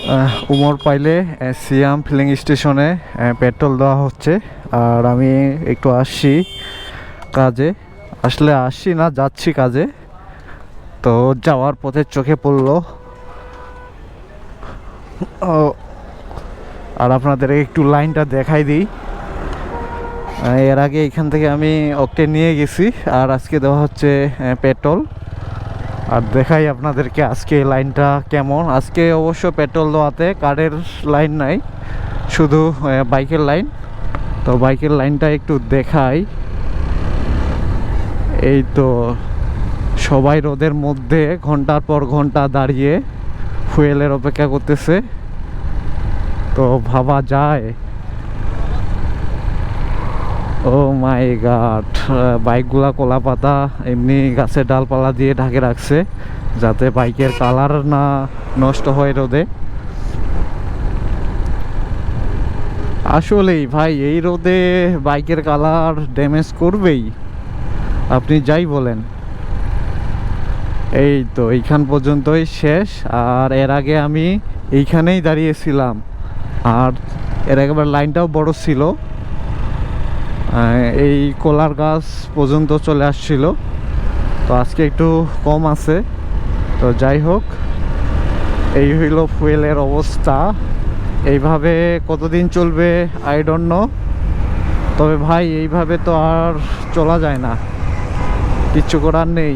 উমর পাইলে সিয়াম ফিলিং স্টেশনে পেট্রোল দেওয়া হচ্ছে। আর আমি একটু আসছি কাজে, আসছি না, যাচ্ছি কাজে। তো যাওয়ার পথে চোখে পড়লো। আর আপনাদের একটু লাইনটা দেখাই দিই। এর আগে এখান থেকে আমি অকটেন নিয়ে গেছি, আর আজকে দেওয়া হচ্ছে পেট্রোল। আর দেখাই আপনাদেরকে আজকে লাইনটা কেমন। আজকে অবশ্য পেট্রোল দেওয়াতে কারের লাইন নাই, শুধু বাইকের লাইন। তো বাইকের লাইনটা একটু দেখাই। এই তো সবাই রোদের মধ্যে ঘন্টার পর ঘন্টা দাঁড়িয়ে ফুয়েলের অপেক্ষা করতেছে। তো ভাবা যায়, ও মাই গড, বাইকগুলা কলা পাতা এমনি গাছের ডালপালা দিয়ে ঢাকে রাখছে, যাতে বাইকের কালার না নষ্ট হয় রোদে। আসলেই ভাই, এই রোদে বাইকের কালার ড্যামেজ করবেই, আপনি যাই বলেন। এই তো এইখান পর্যন্তই শেষ। আর এর আগে আমি এইখানেই দাঁড়িয়েছিলাম, আর এর একবার লাইনটাও বড় ছিল, এই কলার গাছ পর্যন্ত চলে আসছিল। তো আজকে একটু কম আছে। তো যাই হোক, এই হইল ফুয়েলের অবস্থা। এইভাবে কতদিন চলবে আই ডোন্ট নো। তবে ভাই, এইভাবে তো আর চলা যায় না, কিচ্ছু করার নেই।